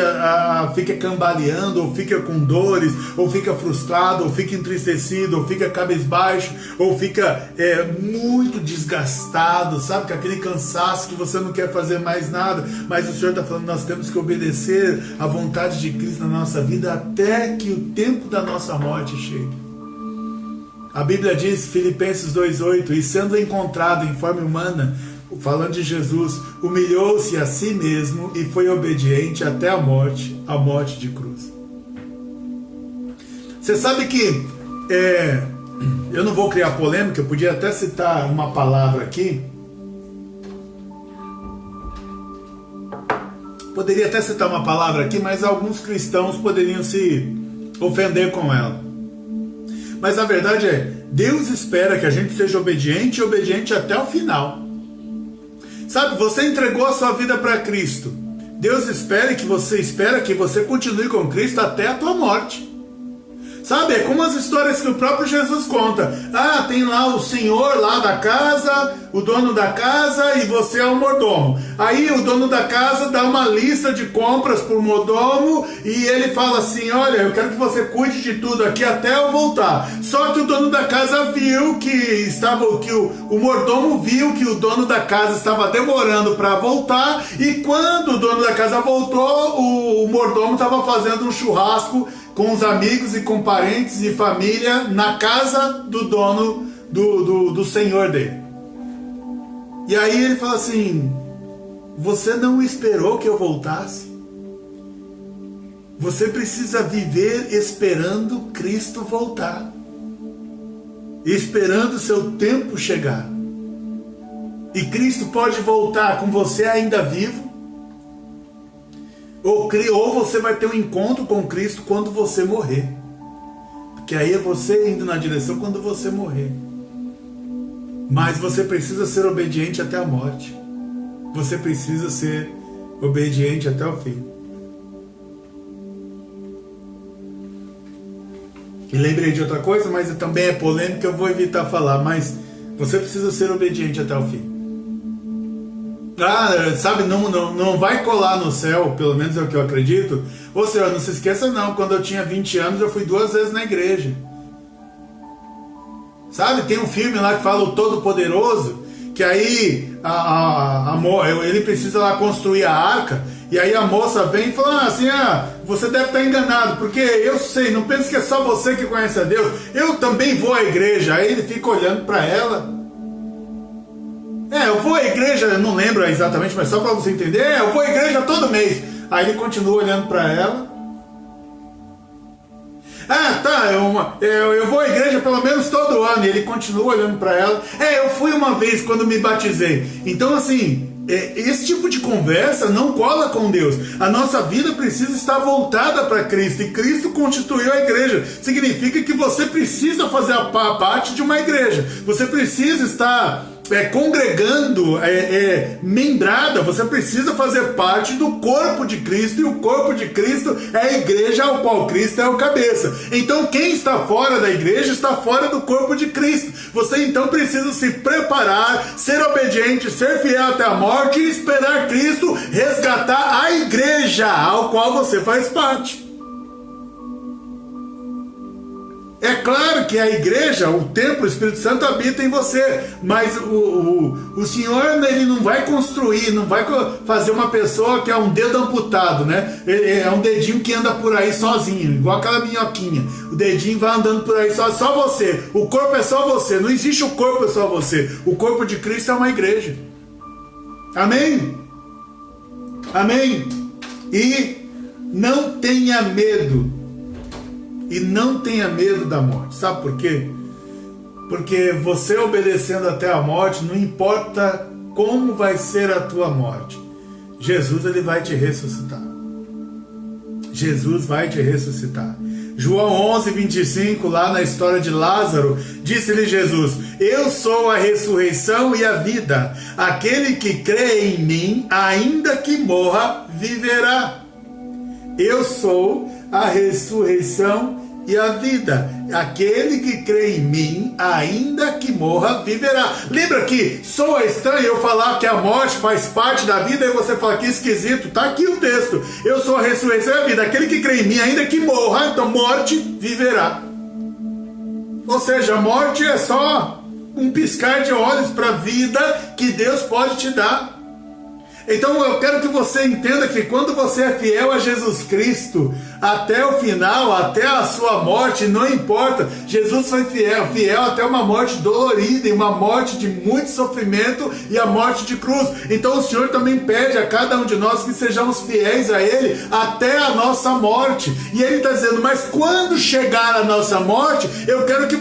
fica cambaleando, ou fica com dores, ou fica frustrado, ou fica entristecido, ou fica cabisbaixo, ou fica muito desgastado, sabe? Com aquele cansaço que você não quer fazer mais nada. Mas o Senhor está falando, nós temos que obedecer à vontade de Cristo na nossa vida até que o tempo da nossa morte chegue. A Bíblia diz, Filipenses 2,8, e sendo encontrado em forma humana, falando de Jesus, humilhou-se a si mesmo e foi obediente até a morte de cruz. Você sabe que eu não vou criar polêmica, eu podia até citar uma palavra aqui. Poderia até citar uma palavra aqui, mas alguns cristãos poderiam se ofender com ela. Mas a verdade é, Deus espera que a gente seja obediente e obediente até o final. Sabe, você entregou a sua vida para Cristo. Deus espera que você continue com Cristo até a tua morte. Sabe, é como as histórias que o próprio Jesus conta. Tem lá o senhor lá da casa, o dono da casa, e você é o mordomo. Aí o dono da casa dá uma lista de compras por mordomo e ele fala assim, olha, eu quero que você cuide de tudo aqui até eu voltar. Só que o dono da casa viu o mordomo viu que o dono da casa estava demorando para voltar, e quando o dono da casa voltou, o mordomo estava fazendo um churrasco com os amigos e com parentes e família na casa do dono do senhor dele. E aí ele fala assim, você não esperou que eu voltasse? Você precisa viver esperando Cristo voltar, esperando o seu tempo chegar. E Cristo pode voltar com você ainda vivo, ou você vai ter um encontro com Cristo quando você morrer. Porque aí é você indo na direção quando você morrer. Mas você precisa ser obediente até a morte. Você precisa ser obediente até o fim. E lembrei de outra coisa, mas também é polêmica, eu vou evitar falar. Mas você precisa ser obediente até o fim. Sabe, não vai colar no céu, pelo menos é o que eu acredito. Ou seja, não se esqueça não, quando eu tinha 20 anos eu fui 2 vezes na igreja. Sabe, tem um filme lá que fala o Todo-Poderoso, que aí ele precisa lá construir a arca, e aí a moça vem e fala assim, você deve estar enganado, porque eu sei, não pense que é só você que conhece a Deus, eu também vou à igreja. Aí ele fica olhando para ela. Eu vou à igreja, eu não lembro exatamente, mas só para você entender, eu vou à igreja todo mês. Aí ele continua olhando para ela. Eu vou à igreja pelo menos todo ano. E ele continua olhando para ela. Eu fui uma vez quando me batizei. Então assim, esse tipo de conversa não cola com Deus. A nossa vida precisa estar voltada para Cristo, e Cristo constituiu a igreja. Significa que você precisa fazer parte de uma igreja. Você precisa estar congregando, membrada. Você precisa fazer parte do corpo de Cristo, e o corpo de Cristo é a igreja ao qual Cristo é o cabeça. Então quem está fora da igreja está fora do corpo de Cristo. Você então precisa se preparar, ser obediente, ser fiel até a morte e esperar Cristo resgatar a igreja ao qual você faz parte. É claro que a igreja, o templo, o Espírito Santo habita em você, mas o Senhor, ele não vai construir, não vai fazer uma pessoa que é um dedo amputado, né? É um dedinho que anda por aí sozinho, igual aquela minhoquinha. O dedinho vai andando por aí só você. O corpo é só você, não existe o corpo é só você. O corpo de Cristo é uma igreja. Amém? Amém? E não tenha medo. E não tenha medo da morte. Sabe por quê? Porque você obedecendo até a morte, não importa como vai ser a tua morte, Jesus, ele vai te ressuscitar. Jesus vai te ressuscitar. João 11, 25, lá na história de Lázaro, disse-lhe Jesus: eu sou a ressurreição e a vida. Aquele que crê em mim, ainda que morra, viverá. Eu sou a ressurreição e a vida. Aquele que crê em mim, ainda que morra, viverá. Lembra que soa estranho eu falar que a morte faz parte da vida e você fala que esquisito? Tá aqui o texto. Eu sou a ressurreição e a vida. Aquele que crê em mim, ainda que morra, então morte, viverá. Ou seja, a morte é só um piscar de olhos para a vida que Deus pode te dar. Então eu quero que você entenda que quando você é fiel a Jesus Cristo, até o final, até a sua morte, não importa, Jesus foi fiel até uma morte dolorida, e uma morte de muito sofrimento, e a morte de cruz. Então o Senhor também pede a cada um de nós que sejamos fiéis a Ele até a nossa morte. E Ele está dizendo, mas quando chegar a nossa morte, eu quero que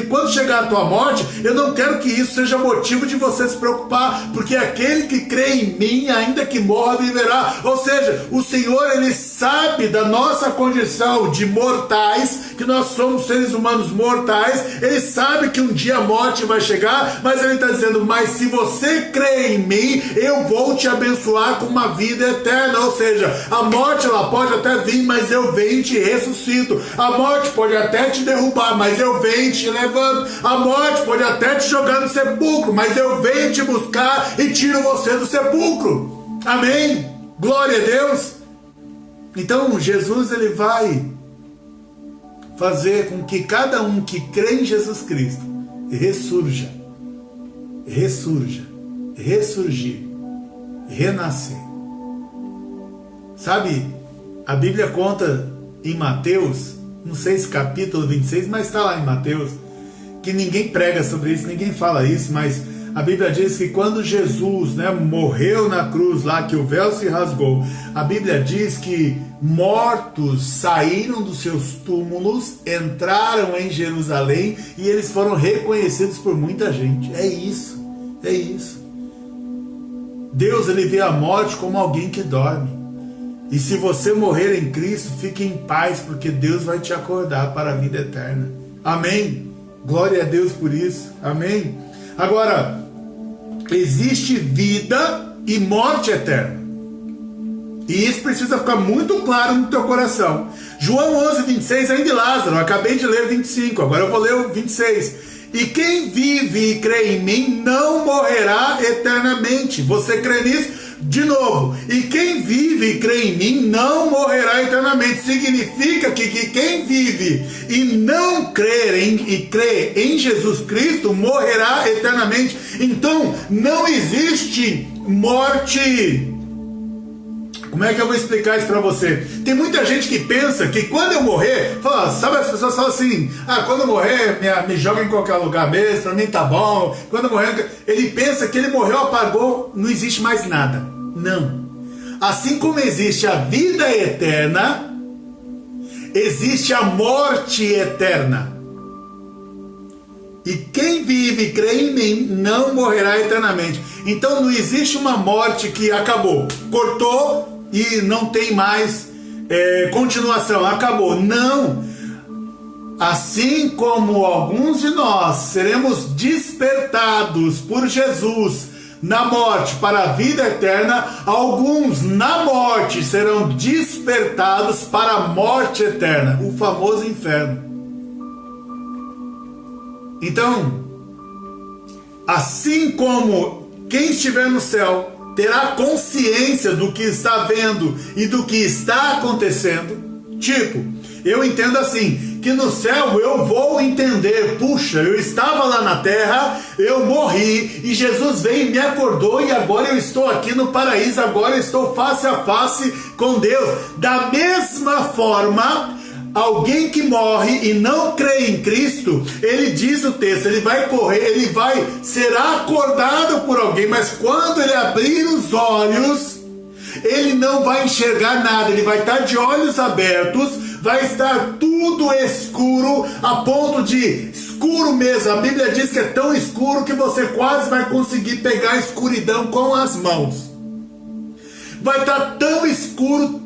quando chegar a tua morte, eu não quero que isso seja motivo de você se preocupar, porque aquele que crê em mim, ainda que morra, viverá. Ou seja, o Senhor, ele sabe da nossa condição de mortais, que nós somos seres humanos mortais. Ele sabe que um dia a morte vai chegar, mas ele está dizendo, mas se você crê em mim, eu vou te abençoar com uma vida eterna. Ou seja, a morte, ela pode até vir, mas eu venho e te ressuscito. A morte pode até te derrubar, mas eu venho e te levanto. A morte pode até te jogar no sepulcro, mas eu venho te buscar e tiro você do sepulcro. Amém? Glória a Deus. Então Jesus, ele vai fazer com que cada um que crê em Jesus Cristo ressurja, ressurgir, renascer. Sabe, a Bíblia conta em Mateus, não sei se capítulo 26, mas está lá em Mateus, que ninguém prega sobre isso, ninguém fala isso, mas a Bíblia diz que quando Jesus, morreu na cruz lá, que o véu se rasgou, a Bíblia diz que mortos saíram dos seus túmulos, entraram em Jerusalém e eles foram reconhecidos por muita gente. É isso. Deus, ele vê a morte como alguém que dorme. E se você morrer em Cristo, fique em paz, porque Deus vai te acordar para a vida eterna. Amém? Glória a Deus por isso. Amém? Agora, existe vida e morte eterna. E isso precisa ficar muito claro no teu coração. João 11, 26, ainda de Lázaro. Eu acabei de ler 25, agora eu vou ler o 26. E quem vive e crê em mim não morrerá eternamente. Você crê nisso? De novo, e quem vive e crê em mim não morrerá eternamente. Significa que quem vive e não crê em Jesus Cristo morrerá eternamente. Então não existe morte. Como é que eu vou explicar isso para você? Tem muita gente que pensa que quando eu morrer, sabe, as pessoas falam assim, quando eu morrer, me joga em qualquer lugar mesmo, para mim tá bom. Quando eu morrer, ele pensa que ele morreu, apagou, não existe mais nada. Não. Assim como existe a vida eterna, existe a morte eterna. E quem vive e crê em mim não morrerá eternamente. Então não existe uma morte que acabou, cortou e não tem mais continuação, acabou. Não. Assim como alguns de nós seremos despertados por Jesus na morte para a vida eterna, alguns na morte serão despertados para a morte eterna, o famoso inferno. Então, assim como quem estiver no céu terá consciência do que está vendo e do que está acontecendo, eu entendo assim, que no céu eu vou entender, puxa, eu estava lá na terra, eu morri, e Jesus veio e me acordou, e agora eu estou aqui no paraíso, agora eu estou face a face com Deus. Da mesma forma, alguém que morre e não crê em Cristo, ele diz o texto, ele vai correr, ele vai ser acordado por alguém, mas quando ele abrir os olhos, ele não vai enxergar nada, ele vai estar de olhos abertos, vai estar tudo escuro, a ponto de escuro mesmo. A Bíblia diz que é tão escuro que você quase vai conseguir pegar a escuridão com as mãos. Vai estar tão escuro,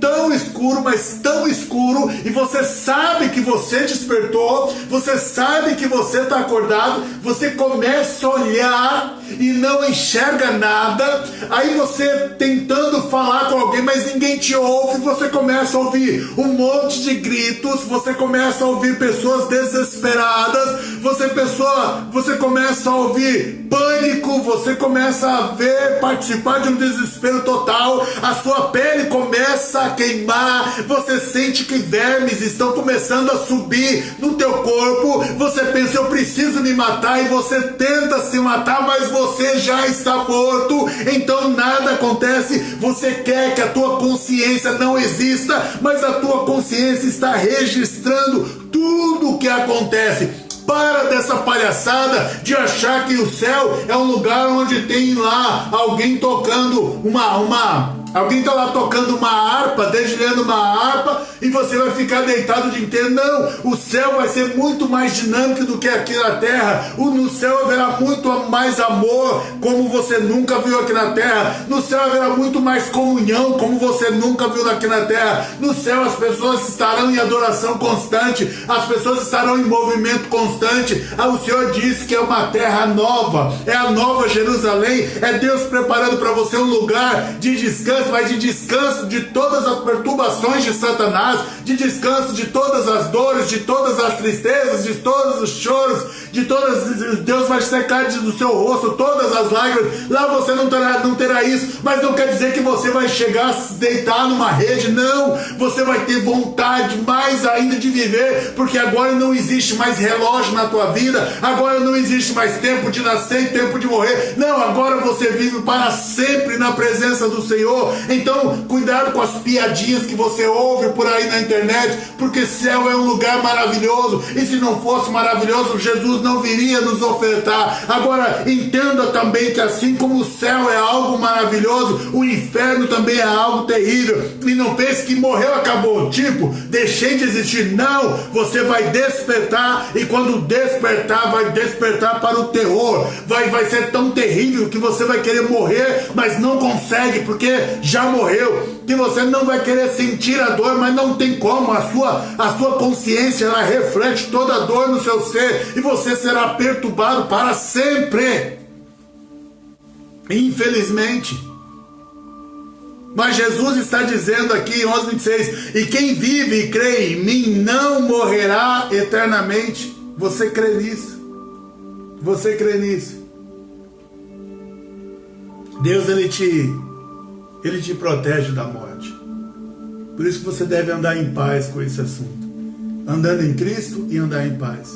mas tão escuro, e você sabe que você despertou, você sabe que você está acordado, você começa a olhar e não enxerga nada, aí você tentando falar com alguém, mas ninguém te ouve, você começa a ouvir um monte de gritos, você começa a ouvir pessoas desesperadas, você começa a ouvir pânico, você começa a participar de um desespero total, a sua pele começa a queimar, você sente que vermes estão começando a subir no teu corpo, você pensa, eu preciso me matar, e você tenta se matar, mas você já está morto, então nada acontece. Você quer que a tua consciência não exista, mas a tua consciência está registrando tudo o que acontece. Para dessa palhaçada de achar que o céu é um lugar onde tem lá alguém tocando alguém está lá tocando uma harpa, dedilhando uma harpa, e você vai ficar deitado o dia inteiro. Não, o céu vai ser muito mais dinâmico do que aqui na terra. No céu haverá muito mais amor, como você nunca viu aqui na terra. No céu haverá muito mais comunhão, como você nunca viu aqui na terra. No céu as pessoas estarão em adoração constante, as pessoas estarão em movimento constante. O Senhor disse que é uma terra nova, é a nova Jerusalém, é Deus preparando para você um lugar de descanso, mas de descanso de todas as perturbações de Satanás, de descanso de todas as dores, de todas as tristezas, de todos os choros, Deus vai secar do seu rosto todas as lágrimas. Lá você não terá isso, mas não quer dizer que você vai chegar a se deitar numa rede, não, você vai ter vontade mais ainda de viver, porque agora não existe mais relógio na tua vida, agora não existe mais tempo de nascer e tempo de morrer, não, agora você vive para sempre na presença do Senhor. Então cuidado com as piadinhas que você ouve por aí na internet, porque céu é um lugar maravilhoso, e se não fosse maravilhoso, Jesus não viria nos ofertar. Agora entenda também que assim como o céu é algo maravilhoso, o inferno também é algo terrível. E não pense que morreu, acabou, tipo, deixei de existir. Não, você vai despertar, e quando despertar, vai despertar para o terror, vai ser tão terrível que você vai querer morrer, mas não consegue, porque já morreu, que você não vai querer sentir a dor, mas não tem como, a sua consciência, ela reflete toda a dor no seu ser, e você será perturbado para sempre, infelizmente. Mas Jesus está dizendo aqui em 11:26, e quem vive e crê em mim não morrerá eternamente. Você crê nisso? Você crê nisso? Deus, ele te protege da morte. Por isso que você deve andar em paz com esse assunto. Andando em Cristo e andar em paz.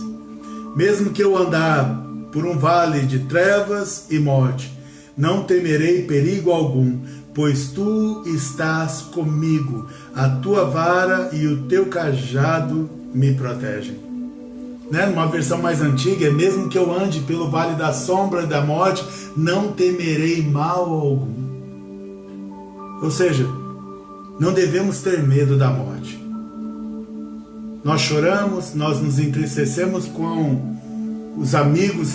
Mesmo que eu andar por um vale de trevas e morte, não temerei perigo algum, pois tu estás comigo. A tua vara e o teu cajado me protegem. Numa versão mais antiga, mesmo que eu ande pelo vale da sombra e da morte, não temerei mal algum. Ou seja, não devemos ter medo da morte. Nós choramos, nós nos entristecemos com os amigos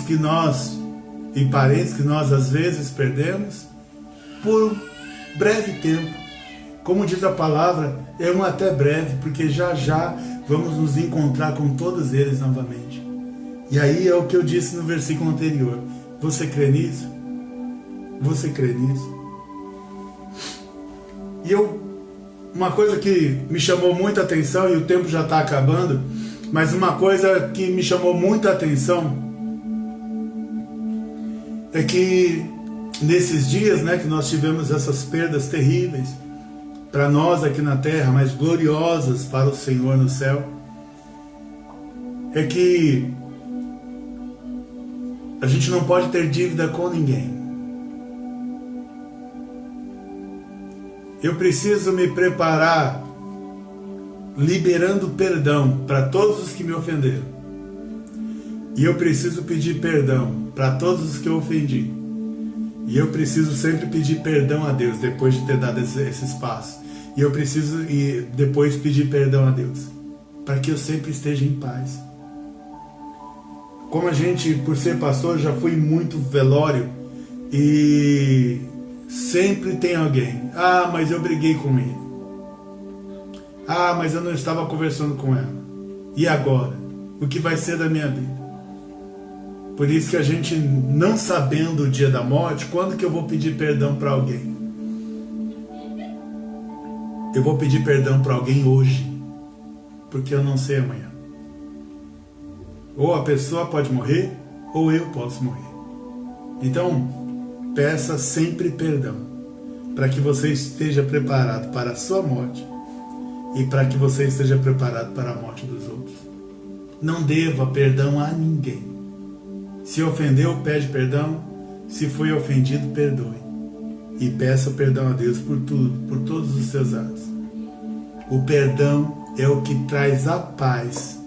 e parentes que nós às vezes perdemos por breve tempo. Como diz a palavra, é um até breve, porque já já vamos nos encontrar com todos eles novamente. E aí é o que eu disse no versículo anterior. Você crê nisso? Você crê nisso? E uma coisa que me chamou muita atenção, e o tempo já está acabando, mas uma coisa que me chamou muita atenção é que nesses dias, que nós tivemos essas perdas terríveis para nós aqui na terra, mas gloriosas para o Senhor no céu, é que a gente não pode ter dívida com ninguém. Eu preciso me preparar liberando perdão para todos os que me ofenderam. E eu preciso pedir perdão para todos os que eu ofendi. E eu preciso sempre pedir perdão a Deus depois de ter dado esses passos. E eu preciso depois pedir perdão a Deus, para que eu sempre esteja em paz. Como a gente, por ser pastor, já fui muito velório e sempre tem alguém. Ah, mas eu briguei com ele. Ah, mas eu não estava conversando com ela. E agora? O que vai ser da minha vida? Por isso que a gente, não sabendo o dia da morte, quando que eu vou pedir perdão para alguém? Eu vou pedir perdão para alguém hoje, porque eu não sei amanhã. Ou a pessoa pode morrer, ou eu posso morrer. Então, peça sempre perdão, para que você esteja preparado para a sua morte e para que você esteja preparado para a morte dos outros. Não deva perdão a ninguém. Se ofendeu, pede perdão. Se foi ofendido, perdoe. E peça perdão a Deus por tudo, por todos os seus atos. O perdão é o que traz a paz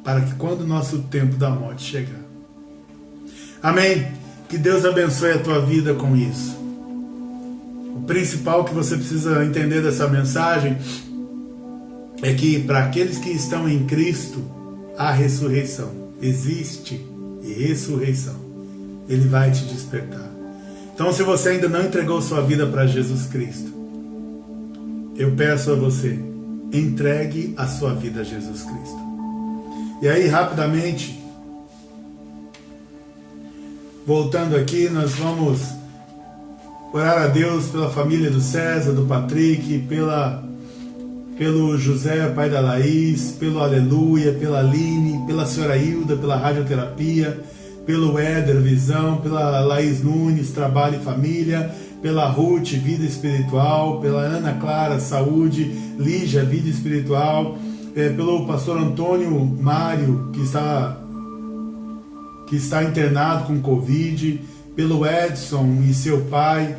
para que quando o nosso tempo da morte chegar. Amém? Que Deus abençoe a tua vida com isso. O principal que você precisa entender dessa mensagem é que para aqueles que estão em Cristo, há ressurreição. Existe ressurreição. Ele vai te despertar. Então, se você ainda não entregou sua vida para Jesus Cristo, eu peço a você, entregue a sua vida a Jesus Cristo. E aí, rapidamente, voltando aqui, nós vamos orar a Deus pela família do César, do Patrick, pelo José, pai da Laís, pelo Aleluia, pela Aline, pela senhora Hilda, pela radioterapia, pelo Éder, visão, pela Laís Nunes, trabalho e família, pela Ruth, vida espiritual, pela Ana Clara, saúde, Lígia, vida espiritual, pelo pastor Antônio Mário, que está internado com Covid, pelo Edson e seu pai,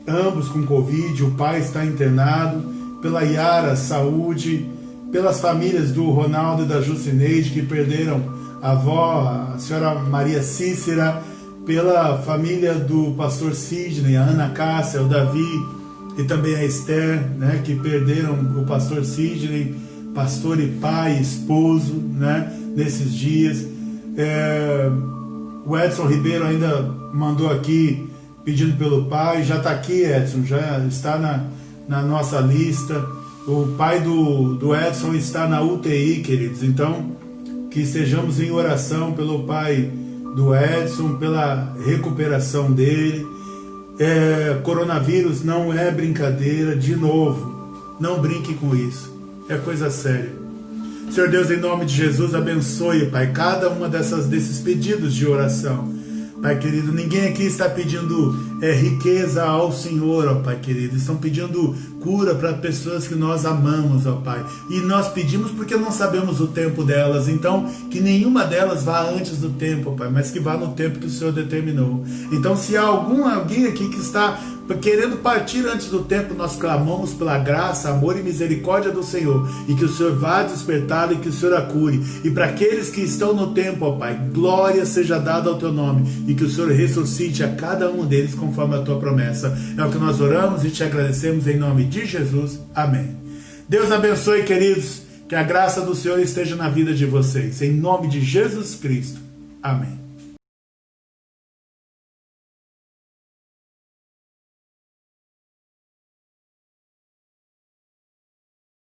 ambos com Covid, o pai está internado, pela Yara, saúde, pelas famílias do Ronaldo e da Jucineide que perderam a avó, a senhora Maria Cícera, pela família do pastor Sidney, a Ana Cássia, o Davi e também a Esther, né, que perderam o pastor Sidney, pastor e pai, esposo, né, nesses dias. O Edson Ribeiro ainda mandou aqui pedindo pelo pai, já está aqui, Edson, já está na nossa lista. O pai do Edson está na UTI, queridos, então que estejamos em oração pelo pai do Edson, pela recuperação dele. Coronavírus não é brincadeira, de novo, não brinque com isso, é coisa séria. Senhor Deus, em nome de Jesus, abençoe, Pai, cada uma desses pedidos de oração. Pai querido, ninguém aqui está pedindo riqueza ao Senhor, ó Pai querido. Estão pedindo cura para pessoas que nós amamos, ó Pai. E nós pedimos porque não sabemos o tempo delas. Então, que nenhuma delas vá antes do tempo, ó Pai, mas que vá no tempo que o Senhor determinou. Então, se há alguém aqui que está querendo partir antes do tempo, nós clamamos pela graça, amor e misericórdia do Senhor, e que o Senhor vá despertá-lo e que o Senhor a cure. E para aqueles que estão no tempo, ó Pai, glória seja dada ao teu nome, e que o Senhor ressuscite a cada um deles conforme a tua promessa. É o que nós oramos e te agradecemos em nome de Jesus. Amém. Deus abençoe, queridos, que a graça do Senhor esteja na vida de vocês, em nome de Jesus Cristo. Amém.